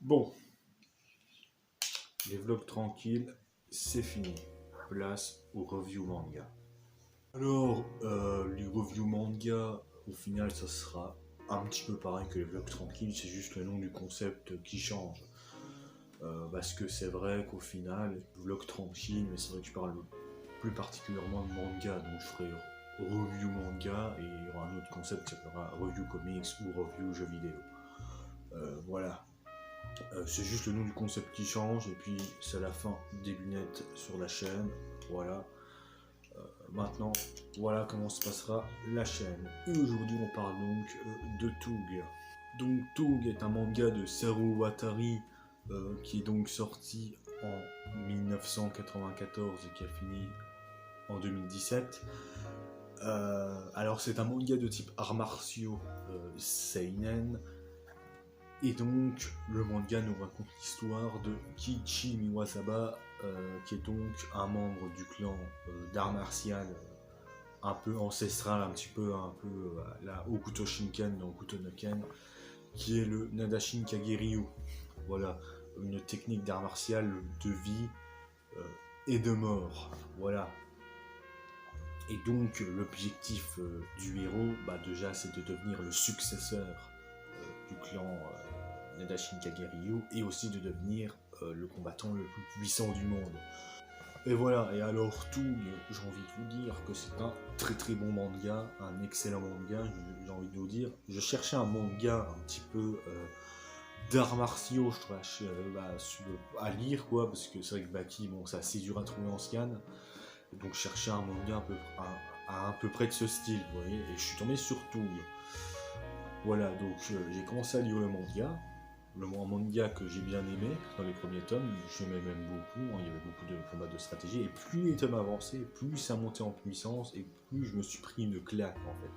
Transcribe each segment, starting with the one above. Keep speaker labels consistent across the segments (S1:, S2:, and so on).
S1: Bon, les vlogs tranquilles, c'est fini. Place au review manga. Alors, les reviews manga, au final, ça sera un petit peu pareil que les vlogs tranquilles, c'est juste le nom du concept qui change. Parce que c'est vrai qu'au final, vlog tranquille, mais c'est vrai que je parle plus particulièrement de manga, donc je ferai review manga et il y aura un autre concept qui s'appellera review comics ou review jeux vidéo. Voilà. C'est juste le nom du concept qui change et puis c'est la fin des lunettes sur la chaîne. Voilà. Maintenant, voilà comment se passera la chaîne. Et aujourd'hui, on parle donc de Tug. Donc Tug est un manga de Seru Watari qui est donc sorti en 1994 et qui a fini en 2017. Alors c'est un manga de type arts martiaux seinen. Et donc, le manga nous raconte l'histoire de Kiichi Miwasaba, qui est donc un membre du clan d'art martial un peu ancestral, un peu la Hokuto Shinken dans Hokuto no Ken, qui est le Nadashin Kagiryu. Voilà, une technique d'art martial de vie et de mort. Voilà. Et donc, l'objectif du héros, déjà, c'est de devenir le successeur du clan Nadashin Kagiryu et aussi de devenir le combattant le plus puissant du monde. Et voilà, et alors Tug, j'ai envie de vous dire que c'est un très très bon manga, un excellent manga, j'ai envie de vous dire. Je cherchais un manga un petit peu d'arts martiaux, je trouve, à lire quoi, parce que c'est vrai que Baki, bon, c'est assez dur à trouver en scan. Donc je cherchais un manga à peu près de ce style, vous voyez, et je suis tombé sur Tug. Voilà, donc j'ai commencé à lire le manga que j'ai bien aimé dans les premiers tomes, j'aimais même beaucoup, hein, il y avait beaucoup de combats de stratégie, et plus les tomes avançaient, plus ça montait en puissance, et plus je me suis pris une claque en fait.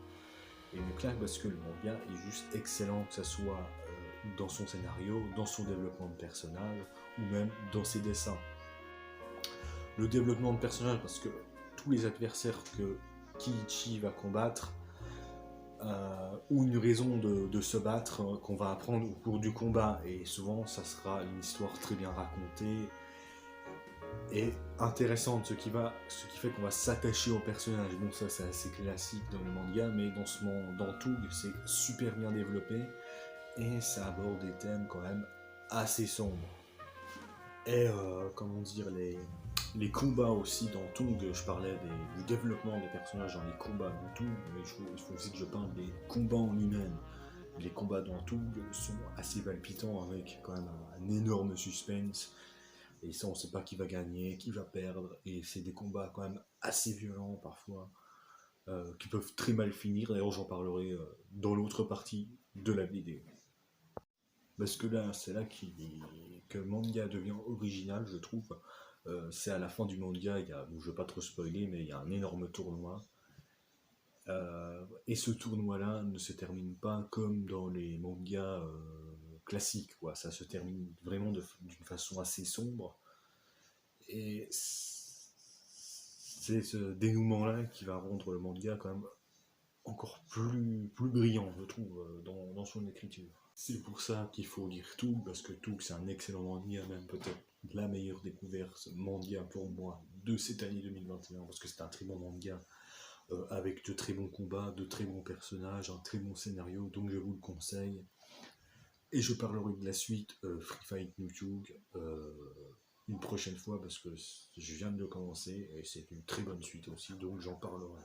S1: Et une claque parce que le manga est juste excellent, que ce soit dans son scénario, dans son développement de personnage, ou même dans ses dessins. Le développement de personnage, parce que tous les adversaires que Kiichi va combattre, ou une raison de se battre qu'on va apprendre au cours du combat, et souvent ça sera une histoire très bien racontée et intéressante, ce qui fait qu'on va s'attacher au personnage. Bon, ça c'est assez classique dans le manga, mais dans Tug c'est super bien développé et ça aborde des thèmes quand même assez sombres. Et comment dire, les combats aussi dans Tug, je parlais du développement des personnages dans les combats de Tug, mais il faut aussi que je parle des combats en lui-même. Les combats dans Tug sont assez palpitants avec quand même un énorme suspense. Et ça, on sait pas qui va gagner, qui va perdre. Et c'est des combats quand même assez violents parfois, qui peuvent très mal finir. D'ailleurs, j'en parlerai dans l'autre partie de la vidéo. Parce que là, c'est là que le manga devient original, je trouve. C'est à la fin du manga, je ne veux pas trop spoiler, mais il y a un énorme tournoi. Et ce tournoi-là ne se termine pas comme dans les mangas classiques, quoi. Ça se termine vraiment d'une façon assez sombre. Et c'est ce dénouement-là qui va rendre le manga quand même encore plus brillant, je trouve, dans son écriture. C'est pour ça qu'il faut lire Tug, parce que Tug c'est un excellent manga, même peut-être la meilleure découverte manga pour moi de cette année 2021, parce que c'est un très bon manga, avec de très bons combats, de très bons personnages, un très bon scénario, donc je vous le conseille. Et je parlerai de la suite Free Fight New Tug une prochaine fois, parce que je viens de le commencer, et c'est une très bonne suite aussi, donc j'en parlerai.